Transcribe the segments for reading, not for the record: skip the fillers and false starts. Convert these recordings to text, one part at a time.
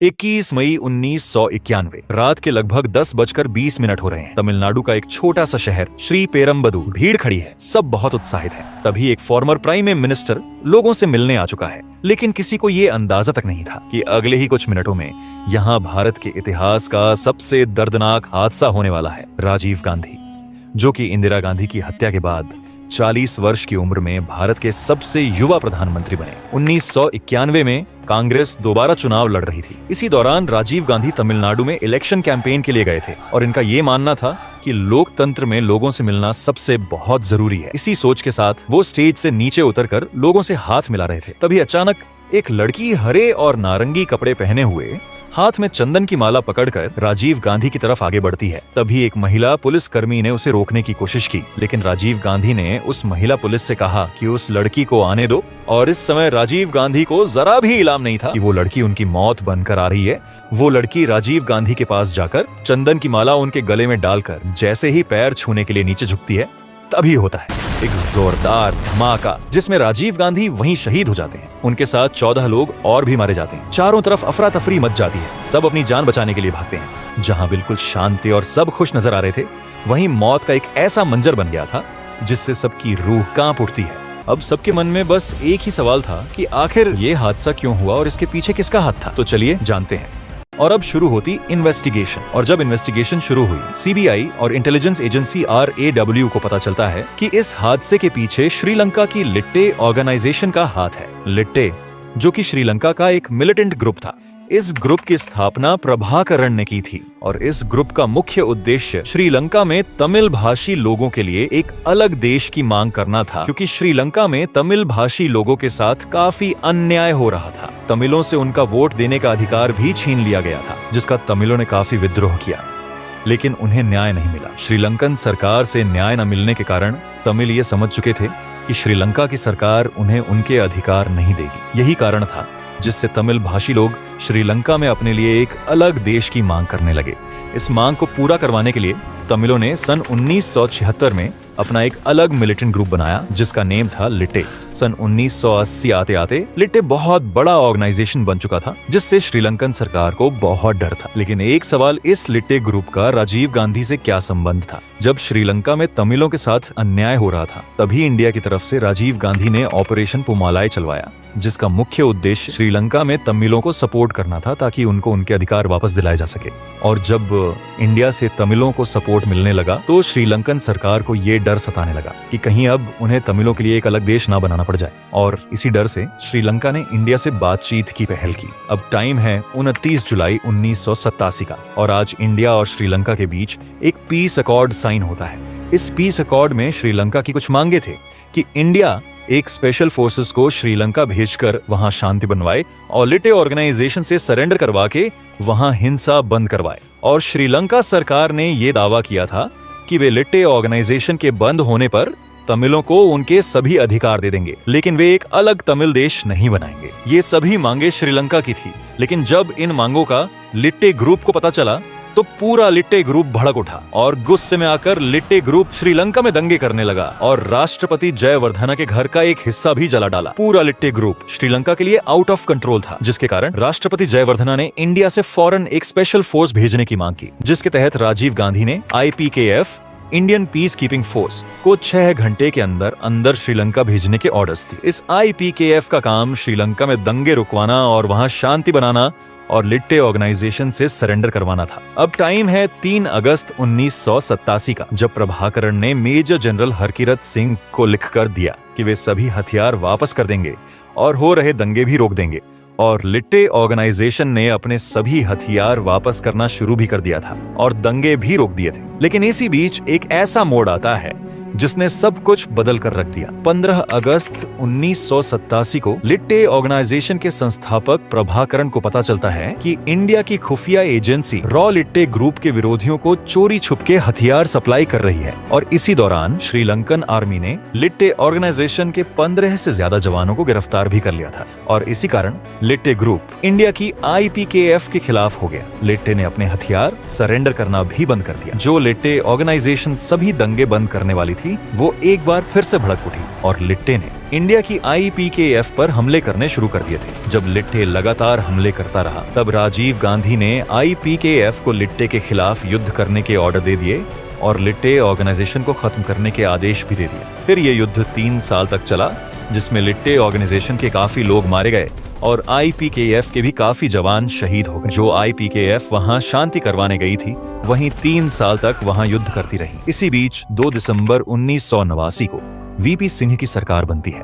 21 मई 1991 रात के लगभग 10:20 हो रहे हैं। तमिलनाडु का एक छोटा सा शहर श्री पेरम्बदूर। भीड़ खड़ी है, सब बहुत उत्साहित हैं। तभी एक फॉर्मर प्राइम मिनिस्टर लोगों से मिलने आ चुका है, लेकिन किसी को ये अंदाजा तक नहीं था कि अगले ही कुछ मिनटों में यहाँ भारत के इतिहास का सबसे दर्दनाक हादसा होने वाला है। राजीव गांधी, जो कि इंदिरा गांधी की हत्या के बाद 40 वर्ष की उम्र में भारत के सबसे युवा प्रधानमंत्री बने। 1991 में कांग्रेस दोबारा चुनाव लड़ रही थी। इसी दौरान राजीव गांधी तमिलनाडु में इलेक्शन कैंपेन के लिए गए थे और इनका ये मानना था कि लोकतंत्र में लोगों से मिलना सबसे बहुत जरूरी है। इसी सोच के साथ वो स्टेज से नीचे उतरकर लोगों से हाथ मिला रहे थे। तभी अचानक एक लड़की हरे और नारंगी कपड़े पहने हुए हाथ में चंदन की माला पकड़कर राजीव गांधी की तरफ आगे बढ़ती है। तभी एक महिला पुलिसकर्मी ने उसे रोकने की कोशिश की, लेकिन राजीव गांधी ने उस महिला पुलिस से कहा कि उस लड़की को आने दो। और इस समय राजीव गांधी को जरा भी इल्हाम नहीं था कि वो लड़की उनकी मौत बनकर आ रही है। वो लड़की राजीव गांधी के पास जाकर चंदन की माला उनके गले में डालकर जैसे ही पैर छूने के लिए नीचे झुकती है, तभी होता है एक जोरदार धमाका, जिसमें राजीव गांधी वहीं शहीद हो जाते हैं। उनके साथ 14 लोग और भी मारे जाते हैं। चारों तरफ अफरा तफरी मच जाती है। सब अपनी जान बचाने के लिए भागते हैं। जहां बिल्कुल शांति और सब खुश नजर आ रहे थे, वहीं मौत का एक ऐसा मंजर बन गया था जिससे सबकी रूह कांप उठती है। अब सबके मन में बस एक ही सवाल था कि आखिर ये हादसा क्यों हुआ और इसके पीछे किसका हाथ था। तो चलिए जानते हैं। और अब शुरू होती इन्वेस्टिगेशन। और जब इन्वेस्टिगेशन शुरू हुई, सीबीआई और इंटेलिजेंस एजेंसी RAW को पता चलता है कि इस हादसे के पीछे श्रीलंका की लिट्टे ऑर्गेनाइजेशन का हाथ है। लिट्टे, जो कि श्रीलंका का एक मिलिटेंट ग्रुप था। इस ग्रुप की स्थापना प्रभाकरण ने की थी और इस ग्रुप का मुख्य उद्देश्य श्रीलंका में तमिल भाषी लोगों के लिए एक अलग देश की मांग करना था, क्योंकि श्रीलंका में तमिल भाषी लोगों के साथ काफी अन्याय हो रहा था। तमिलों से उनका वोट देने का अधिकार भी छीन लिया गया था, जिसका तमिलों ने काफी विद्रोह किया, लेकिन उन्हें न्याय नहीं मिला। श्रीलंकन सरकार से न्याय न मिलने के कारण तमिल ये समझ चुके थे कि श्रीलंका की सरकार उन्हें उनके अधिकार नहीं देगी। यही कारण था जिससे तमिल भाषी लोग श्रीलंका में अपने लिए एक अलग देश की मांग करने लगे। इस मांग को पूरा करवाने के लिए तमिलों ने सन 1976 में अपना एक अलग मिलिटेंट ग्रुप बनाया, जिसका नेम था लिट्टे। सन 1980 आते आते लिट्टे बहुत बड़ा ऑर्गेनाइजेशन बन चुका था, जिससे श्रीलंकन सरकार को बहुत डर था। लेकिन एक सवाल, इस लिट्टे ग्रुप का राजीव गांधी से क्या संबंध था? जब श्रीलंका में तमिलों के साथ अन्याय हो रहा था, तभी इंडिया की तरफ से राजीव गांधी ने ऑपरेशन पुमालाई चलवाया, जिसका मुख्य उद्देश्य श्रीलंका में तमिलों को सपोर्ट करना था, ताकि उनको उनके अधिकार वापस दिलाए जा सके। और जब इंडिया से तमिलों को सपोर्ट मिलने लगा, तो श्रीलंकन सरकार को ये डर सताने लगा कि कहीं अब उन्हें तमिलों के लिए एक अलग देश ना बनाना पड़ जाए। और इसी डर से श्रीलंका ने इंडिया से बातचीत की पहल की। अब टाइम है 29 जुलाई 1987 का, और आज इंडिया और श्रीलंका के बीच एक पीस अकॉर्ड साइन होता है। इस पीस अकॉर्ड में श्रीलंका की कुछ मांगे थे कि इंडिया एक स्पेशल फोर्सेस को श्रीलंका भेजकर वहां शांति बनवाए और लिट्टे ऑर्गेनाइजेशन से सरेंडर करवा के वहां हिंसा बंद करवाए। और श्रीलंका सरकार ने यह दावा किया था कि वे लिट्टे ऑर्गेनाइजेशन के बंद होने पर तमिलों को उनके सभी अधिकार दे देंगे, लेकिन वे एक अलग तमिल देश नहीं बनाएंगे। ये सभी मांगे श्रीलंका की थी, लेकिन जब इन मांगों का लिट्टे ग्रुप को पता चला, तो पूरा लिट्टे ग्रुप भड़क उठा और गुस्से में आकर लिट्टे ग्रुप श्रीलंका में दंगे करने लगा और राष्ट्रपति जयवर्धना के घर का एक हिस्सा भी जला डाला। पूरा लिट्टे ग्रुप श्रीलंका के लिए आउट ऑफ कंट्रोल था, जिसके कारण राष्ट्रपति जयवर्धना ने इंडिया से फौरन एक स्पेशल फोर्स भेजने की मांग की, जिसके तहत राजीव गांधी ने IPKF Indian peace keeping force को 6 घंटे के अंदर श्रीलंका भेजने के ऑर्डर्स थे। इस IPKF का काम श्रीलंका में दंगे रुकवाना और वहां शांति बनाना और लिट्टे ऑर्गेनाइजेशन से सरेंडर करवाना था। अब टाइम है 3 अगस्त 1987 का, जब प्रभाकरण ने मेजर जनरल हरकिरत सिंह को लिखकर दिया कि वे सभी हथियार वापस कर देंगे और हो रहे दंगे भी रोक देंगे। और लिट्टे ऑर्गेनाइजेशन ने अपने सभी हथियार वापस करना शुरू भी कर दिया था और दंगे भी रोक दिए थे। लेकिन इसी बीच एक ऐसा मोड़ आता है जिसने सब कुछ बदल कर रख दिया। 15 अगस्त 1987 को लिट्टे ऑर्गेनाइजेशन के संस्थापक प्रभाकरण को पता चलता है कि इंडिया की खुफिया एजेंसी रॉ लिट्टे ग्रुप के विरोधियों को चोरी छुपके हथियार सप्लाई कर रही है। और इसी दौरान श्रीलंकन आर्मी ने लिट्टे ऑर्गेनाइजेशन के 15 से ज्यादा जवानों को गिरफ्तार भी कर लिया था। और इसी कारण लिट्टे ग्रुप इंडिया की IPKF के खिलाफ हो गया। लिट्टे ने अपने हथियार सरेंडर करना भी बंद कर दिया। जो लिट्टे ऑर्गेनाइजेशन सभी दंगे बंद करने वाली थी, वो एक बार फिर से भड़क उठी और लिट्टे ने इंडिया की IPKF पर हमले करने शुरू कर दिए थे। जब लिट्टे लगातार हमले करता रहा, तब राजीव गांधी ने IPKF को लिट्टे के खिलाफ युद्ध करने के ऑर्डर दे दिए और लिट्टे ऑर्गेनाइजेशन को खत्म करने के आदेश भी दे दिए। फिर ये युद्ध 3 साल तक चला, जिसमें लिट्टे ऑर्गेनाइजेशन के काफी लोग मारे गए और IPKF के भी काफी जवान शहीद हो गए। जो IPKF वहां शांति करवाने गई थी, वहीं 3 साल तक वहां युद्ध करती रही। इसी बीच 2 दिसंबर 1989 को VP सिंह की सरकार बनती है,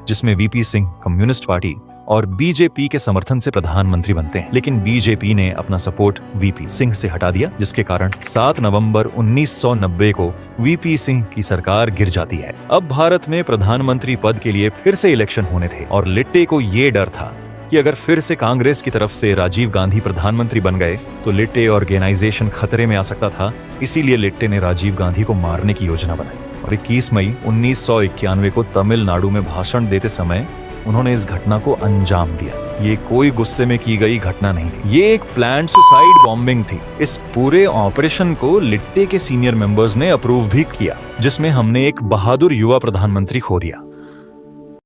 जिसमें VP सिंह कम्युनिस्ट पार्टी और BJP के समर्थन से प्रधानमंत्री बनते हैं। लेकिन BJP ने अपना सपोर्ट VP सिंह से हटा दिया, जिसके कारण 7 नवंबर 1990 को VP सिंह की सरकार गिर जाती है। अब भारत में प्रधानमंत्री पद के लिए फिर से इलेक्शन होने थे और लिट्टे को ये डर था कि अगर फिर से कांग्रेस की तरफ से राजीव गांधी प्रधानमंत्री बन गए तो लिट्टे ऑर्गेनाइजेशन खतरे में आ सकता था। इसीलिए लिट्टे ने राजीव गांधी को मारने की योजना बनाई और 21 मई 1991 को तमिलनाडु में भाषण देते समय उन्होंने इस घटना को अंजाम दिया। ये कोई गुस्से में की गई घटना नहीं थी, ये एक प्लान्ड सुसाइड बॉम्बिंग थी। इस पूरे ऑपरेशन को लिट्टे के सीनियर मेंबर्स ने अप्रूव भी किया, जिसमें हमने एक बहादुर युवा प्रधानमंत्री खो दिया।